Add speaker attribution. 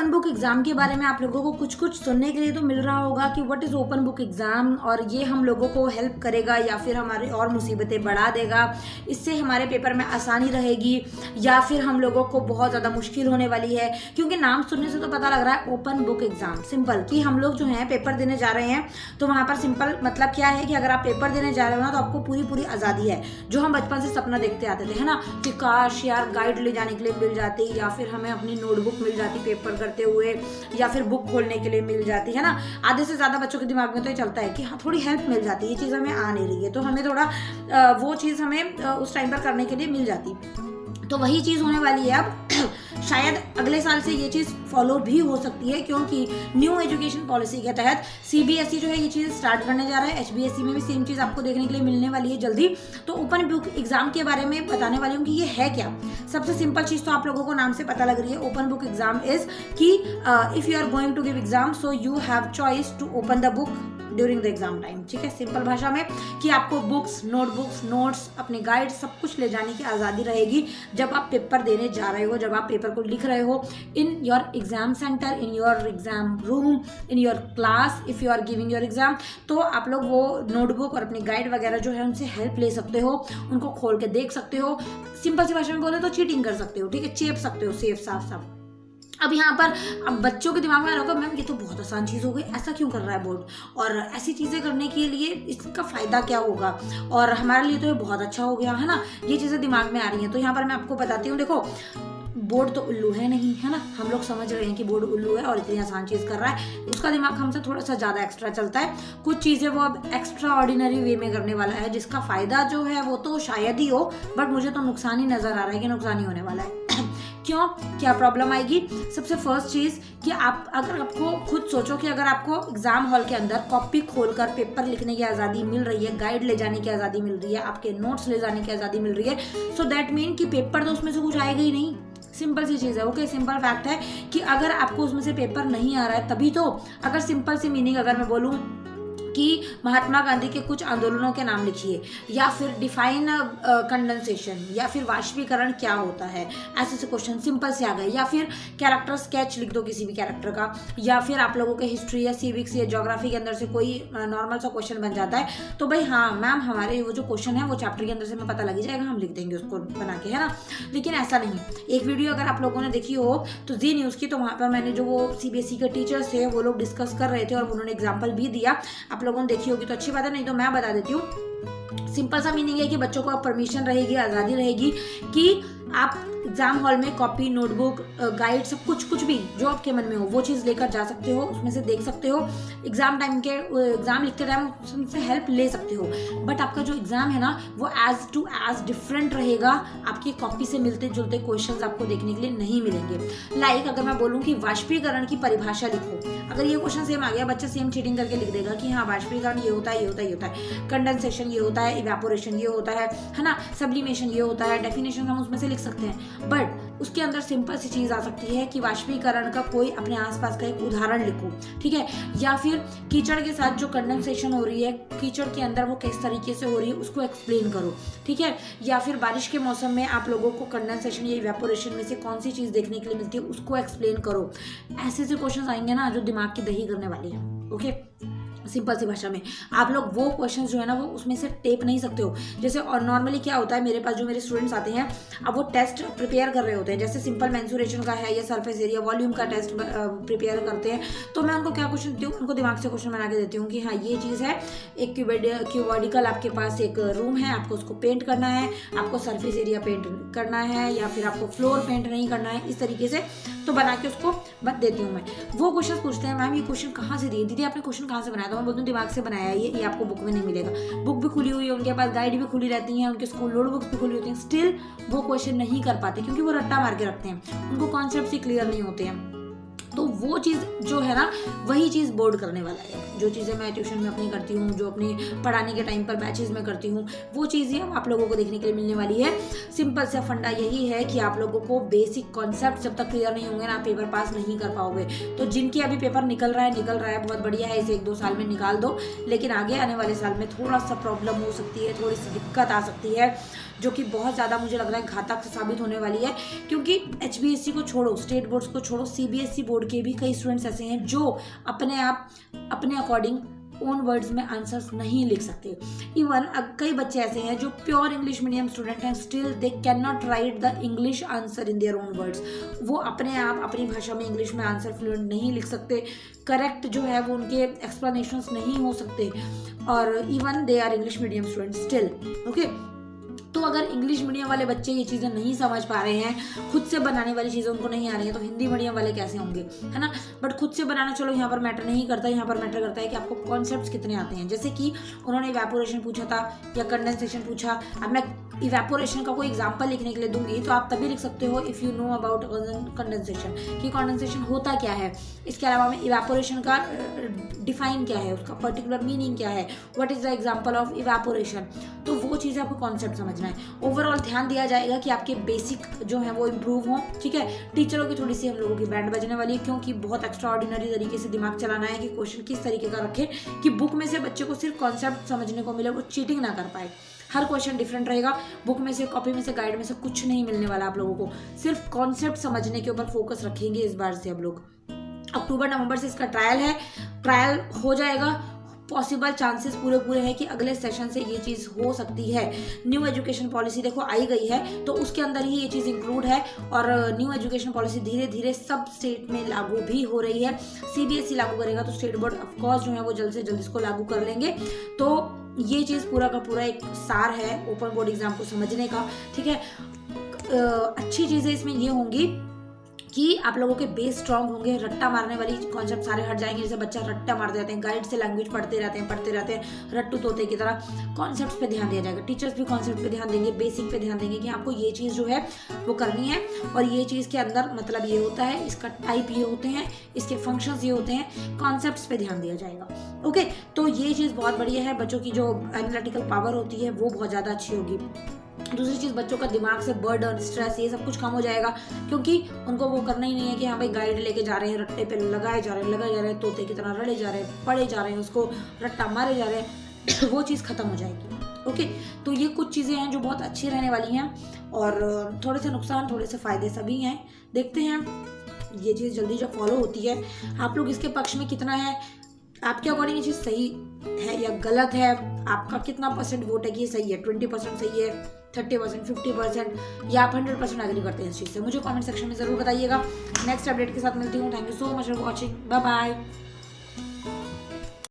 Speaker 1: Open book exam के बारे में आप लोगों को कुछ कुछ सुनने के लिए तो मिल रहा होगा कि what is open book exam, और ये हम लोगों को हेल्प करेगा या फिर हमारी और मुसीबतें बढ़ा देगा, इससे हमारे पेपर में आसानी रहेगी या फिर हम लोगों को बहुत ज़्यादा मुश्किल होने वाली है। क्योंकि नाम सुनने से तो पता लग रहा है ओपन बुक एग्ज़ाम, सिंपल कि हम लोग जो हैं पेपर देने जा रहे हैं, तो वहाँ पर सिंपल मतलब क्या है कि अगर आप पेपर देने जा रहे हो ना तो आपको पूरी पूरी आज़ादी है, जो हम बचपन से सपना देखते आते थे, है ना, कि काश यार गाइड ले जाने के लिए मिल जाती, या फिर हमें अपनी नोटबुक मिल जाती पेपर करते हुए, या फिर बुक खोलने के लिए मिल जाती, है ना। आधे से ज़्यादा बच्चों के दिमाग में तो ये चलता है कि हाँ थोड़ी हेल्प मिल जाती, ये चीज़ हमें आ नहीं रही है तो हमें थोड़ा वो चीज़ हमें उस टाइम पर करने के लिए मिल जाती। तो वही चीज़ होने वाली है अब शायद अगले साल से ये चीज़ फॉलो भी हो सकती है, क्योंकि न्यू एजुकेशन पॉलिसी के तहत सीबीएसई जो है ये चीज़ स्टार्ट करने जा रहा है। एचबीएसई में भी सेम चीज़ आपको देखने के लिए मिलने वाली है जल्दी। तो ओपन बुक एग्जाम के बारे में बताने वाली हूँ कि ये है क्या। सबसे सिंपल चीज़ तो आप लोगों को नाम से पता लग रही है, ओपन बुक एग्जाम इज कि if you are going to give exam so you have choice to open the book during the exam time. ठीक है, सिंपल भाषा में कि आपको बुक्स, नोटबुक्स, नोट्स, अपने गाइड सब कुछ ले जाने की आज़ादी रहेगी जब आप पेपर देने जा रहे हो, जब आप पेपर को लिख रहे हो in your exam centre, in your exam room, in your class, if you are giving your exam. तो आप लोग वो नोटबुक और अपनी गाइड वगैरह जो है उनसे हेल्प ले सकते हो, उनको खोल के देख सकते हो। सिंपल सी भाषा में बोले तो चीटिंग कर सकते हो, ठीक है, चेप सकते हो, सेफ साफ साफ। अब यहाँ पर अब बच्चों के दिमाग में आ रहा होगा मैम ये तो बहुत आसान चीज़ हो गई, ऐसा क्यों कर रहा है बोर्ड, और ऐसी चीज़ें करने के लिए इसका फ़ायदा क्या होगा, और हमारे लिए तो ये बहुत अच्छा हो गया, है ना। ये चीज़ें दिमाग में आ रही हैं। तो यहाँ पर मैं आपको बताती हूँ, देखो बोर्ड तो उल्लू है नहीं, है ना। हम लोग समझ रहे हैं कि बोर्ड उल्लू है और इतनी आसान चीज़ कर रहा है, उसका दिमाग हमसे थोड़ा सा ज़्यादा एक्स्ट्रा चलता है। कुछ चीज़ें वो अब एक्स्ट्रा ऑर्डिनरी वे में करने वाला है, जिसका फ़ायदा जो है वो तो शायद ही हो, बट मुझे तो नुकसान ही नज़र आ रहा है कि नुकसान ही होने वाला है। क्यों, क्या प्रॉब्लम आएगी? सबसे फर्स्ट चीज़ कि आप अगर आपको खुद सोचो कि अगर आपको एग्जाम हॉल के अंदर कॉपी खोलकर पेपर लिखने की आज़ादी मिल रही है, गाइड ले जाने की आज़ादी मिल रही है, आपके नोट्स ले जाने की आज़ादी मिल रही है, सो दैट मीन कि पेपर तो उसमें से कुछ आएगा ही नहीं। सिंपल सी चीज़ है, ओके, सिंपल फैक्ट है कि अगर आपको उसमें से पेपर नहीं आ रहा है तभी तो। अगर सिंपल सी मीनिंग अगर मैं बोलूँ कि महात्मा गांधी के कुछ आंदोलनों के नाम लिखिए, या फिर डिफाइन कंडेंसेशन, या फिर वाष्पीकरण क्या होता है, ऐसे से क्वेश्चन सिंपल से आ गए, या फिर कैरेक्टर स्केच लिख दो किसी भी कैरेक्टर का, या फिर आप लोगों के हिस्ट्री या सिविक्स या ज्योग्राफी के अंदर से कोई नॉर्मल सा क्वेश्चन बन जाता है, तो भाई हाँ मैम हमारे वो जो क्वेश्चन है वो चैप्टर के अंदर से हमें पता लग जाएगा, हम लिख देंगे उसको बना के, है ना। लेकिन ऐसा नहीं। एक वीडियो अगर आप लोगों ने देखी हो तो जी न्यूज़ की, तो वहाँ पर मैंने जो वो सीबीएसई के टीचर्स थे वो लोग डिस्कस कर रहे थे और उन्होंने एग्जाम्पल भी दिया। आप लोगों ने देखी होगी तो अच्छी बात है, नहीं तो मैं बता देती हूँ। सिंपल सा मीनिंग है कि बच्चों को परमिशन रहेगी, आज़ादी रहेगी कि आप एग्जाम हॉल में कॉपी, नोटबुक, गाइड, सब कुछ भी जो आपके मन में हो वो चीज़ लेकर जा सकते हो, उसमें से देख सकते हो। एग्जाम टाइम के एग्जाम लिखते टाइम उससे हेल्प ले सकते हो, बट आपका जो एग्जाम है ना वो एज टू एज डिफरेंट रहेगा। आपकी कॉपी से मिलते जुलते क्वेश्चंस आपको देखने के लिए नहीं मिलेंगे। लाइक अगर मैं बोलूँ कि वाष्पीकरण की परिभाषा लिखो, अगर ये क्वेश्चन सेम आ गया, बच्चा सेम चीटिंग करके लिख देगा कि हाँ वाष्पीकरण ये होता है, ये होता है, ये होता है, कंडेंसेशन ये होता है, इवेपोरेशन ये होता है ना, सब्लिमेशन ये होता है, डेफिनेशन हम उसमें से लिख सकते हैं। बट उसके अंदर सिंपल सी चीज़ आ सकती है कि वाष्पीकरण का कोई अपने आसपास का एक उदाहरण लिखो, ठीक है, या फिर कीचड़ के साथ जो कंडेंसेशन हो रही है, कीचड़ के अंदर वो किस तरीके से हो रही है उसको एक्सप्लेन करो, ठीक है, या फिर बारिश के मौसम में आप लोगों को कंडेंसेशन या इवेपोरेशन में से कौन सी चीज़ देखने के लिए मिलती है उसको एक्सप्लेन करो। ऐसे से क्वेश्चन आएंगे ना जो दिमाग की दही करने वाले हैं, ओके। सिंपल सी भाषा में आप लोग वो क्वेश्चंस जो है ना वो उसमें से टेप नहीं सकते हो। जैसे और नॉर्मली क्या होता है, मेरे पास जो मेरे स्टूडेंट्स आते हैं अब वो टेस्ट प्रिपेयर कर रहे होते हैं, जैसे सिंपल मेंसुरेशन का है या सरफेस एरिया वॉल्यूम का टेस्ट प्रिपेयर करते हैं, तो मैं उनको क्या क्वेश्चन देती हूँ, उनको दिमाग से क्वेश्चन बना के देती हूँ कि हाँ ये चीज़ है, एक क्यूबॉडिकल आपके पास एक रूम है, आपको उसको पेंट करना है, आपको सरफेस एरिया पेंट करना है, या फिर आपको फ्लोर पेंट नहीं करना है, इस तरीके से तो बना के उसको बत देती हूँ मैं। वो क्वेश्चन पूछते हैं मैम ये क्वेश्चन कहाँ से दिए, दीदी आपने क्वेश्चन कहाँ से बनाया, तो मैं बोलती हूँ दिमाग से बनाया है, ये आपको बुक में नहीं मिलेगा। बुक भी खुली हुई है, उनके पास गाइड भी खुली रहती है, उनके स्कूल नोट बुक्स भी खुली होती हैं, स्टिल वो क्वेश्चन नहीं कर पाते क्योंकि वो रट्टा मार के रखते हैं, उनको कॉन्सेप्ट ही क्लियर नहीं होते हैं। तो वो चीज़ जो है ना वही चीज़ बोर्ड करने वाला है। जो चीज़ें मैं ट्यूशन में अपनी करती हूँ, जो अपनी पढ़ाने के टाइम पर बैचेज में करती हूँ, वो चीज़ें अब आप लोगों को देखने के लिए मिलने वाली है। सिंपल सा फंडा यही है कि आप लोगों को बेसिक कॉन्सेप्ट जब तक क्लियर नहीं होंगे ना, आप पेपर पास नहीं कर पाओगे। तो जिनकी अभी पेपर निकल रहा है बहुत बढ़िया है, इसे 1-2 साल में निकाल दो, लेकिन आगे आने वाले साल में थोड़ा सा प्रॉब्लम हो सकती है, थोड़ी सी दिक्कत आ सकती है, जो कि बहुत ज़्यादा मुझे लग रहा है घातक साबित होने वाली है। क्योंकि HBSC को छोड़ो, स्टेट बोर्ड्स को छोड़ो, CBSE बोर्ड के भी कई स्टूडेंट्स ऐसे हैं जो अपने आप अपने अकॉर्डिंग ओन वर्ड्स में आंसर्स नहीं लिख सकते। इवन कई बच्चे ऐसे हैं जो प्योर इंग्लिश मीडियम स्टूडेंट हैं, still they can not right the English answer in their own words. वो अपने आप अपनी भाषा में इंग्लिश में आंसर फ्लुएंट नहीं लिख सकते, करेक्ट जो है वो उनके एक्सप्लेनेशंस नहीं हो सकते, और even they are English medium student still. Okay, तो अगर इंग्लिश मीडियम वाले बच्चे ये चीज़ें नहीं समझ पा रहे हैं, खुद से बनाने वाली चीज़ें उनको नहीं आ रही है, तो हिंदी मीडियम वाले कैसे होंगे, है ना। बट खुद से बनाना चलो यहाँ पर मैटर नहीं करता, यहाँ पर मैटर करता है कि आपको कॉन्सेप्ट्स कितने आते हैं। जैसे कि उन्होंने इवेपोरेशन पूछा था या कंडेंसेशन पूछा, अब मैं इवेपोरेशन का कोई एग्जाम्पल लिखने के लिए दूंगी तो आप तभी लिख सकते हो if you know about condensation, कि कंडेंसेशन होता क्या है। इसके अलावा में इवेपोरेशन का डिफाइन क्या है, उसका पर्टिकुलर मीनिंग क्या है, what is the example of evaporation. तो वो चीज़ें आपको कॉन्सेप्ट समझना है। ओवरऑल ध्यान दिया जाएगा कि आपके बेसिक जो है वो इम्प्रूव हों। ठीक है, टीचरों की थोड़ी सी हम लोगों की बैंड बजने वाली है, क्योंकि बहुत एक्स्ट्रा ऑर्डिनरी तरीके से दिमाग चलाना है कि क्वेश्चन किस तरीके का रखे कि बुक में से बच्चे को सिर्फ कॉन्सेप्ट समझने को मिले, वो चीटिंग ना कर पाए। हर क्वेश्चन डिफरेंट रहेगा, बुक में से, कॉपी में से, गाइड में से कुछ नहीं मिलने वाला आप लोगों को। सिर्फ कॉन्सेप्ट समझने के ऊपर फोकस रखेंगे इस बार से हम लोग। अक्टूबर-नवंबर से इसका ट्रायल है, ट्रायल हो जाएगा। पॉसिबल चांसेस पूरे हैं कि अगले सेशन से ये चीज़ हो सकती है। न्यू एजुकेशन पॉलिसी देखो आई गई है, तो उसके अंदर ही ये चीज़ इंक्लूड है, और न्यू एजुकेशन पॉलिसी धीरे धीरे सब स्टेट में लागू भी हो रही है। CBSE लागू करेगा तो स्टेट बोर्ड ऑफकोर्स जो है वो जल्द से जल्द इसको लागू कर लेंगे। तो ये चीज़ पूरा का पूरा एक सार है ओपन बोर्ड एग्जाम को समझने का। ठीक है, अच्छी चीज़ें इसमें ये होंगी कि आप लोगों के बेस स्ट्रांग होंगे, रट्टा मारने वाली कॉन्सेप्ट सारे हट जाएंगे। जैसे बच्चा रट्टा मारते रहते हैं, गाइड से लैंग्वेज पढ़ते रहते हैं रट्टू तोते की तरह। कॉन्सेप्ट्स पे ध्यान दिया जाएगा, टीचर्स भी कॉन्सेप्ट पे ध्यान देंगे, बेसिक पे ध्यान देंगे कि आपको ये चीज़ जो है वो करनी है, और ये चीज़ के अंदर मतलब ये होता है, इसका टाइप ये होते हैं, इसके फंक्शंस ये होते हैं, कॉन्सेप्ट्स पे ध्यान दिया जाएगा। ओके, तो ये चीज़ बहुत बढ़िया है। बच्चों की जो एनालिटिकल पावर होती है वो बहुत ज़्यादा अच्छी होगी। दूसरी चीज़, बच्चों का दिमाग से बर्डन, स्ट्रेस, ये सब कुछ कम हो जाएगा, क्योंकि उनको वो करना ही नहीं है कि हाँ भाई गाइड लेके जा रहे हैं, रट्टे पे लगाए जा रहे हैं, तोते की तरह रड़े जा रहे हैं, पढ़े जा रहे हैं, उसको रट्टा मारे जा रहे हैं। वो चीज़ खत्म हो जाएगी। ओके, तो ये कुछ चीज़ें हैं जो बहुत अच्छी रहने वाली हैं, और थोड़े से नुकसान, थोड़े से फ़ायदे सभी हैं। देखते हैं ये चीज़ जल्दी जो फॉलो होती है, आप लोग इसके पक्ष में कितना है, आपके अकॉर्डिंग ये चीज़ सही है या गलत है, आपका कितना % वोट है कि ये सही है, 20% सही है, 30%, 50%, या आप 100% एग्री करते हैं इस चीज़ से, मुझे कमेंट सेक्शन में ज़रूर बताइएगा। नेक्स्ट अपडेट के साथ मिलती हूँ। Thank you so much for watching, bye bye.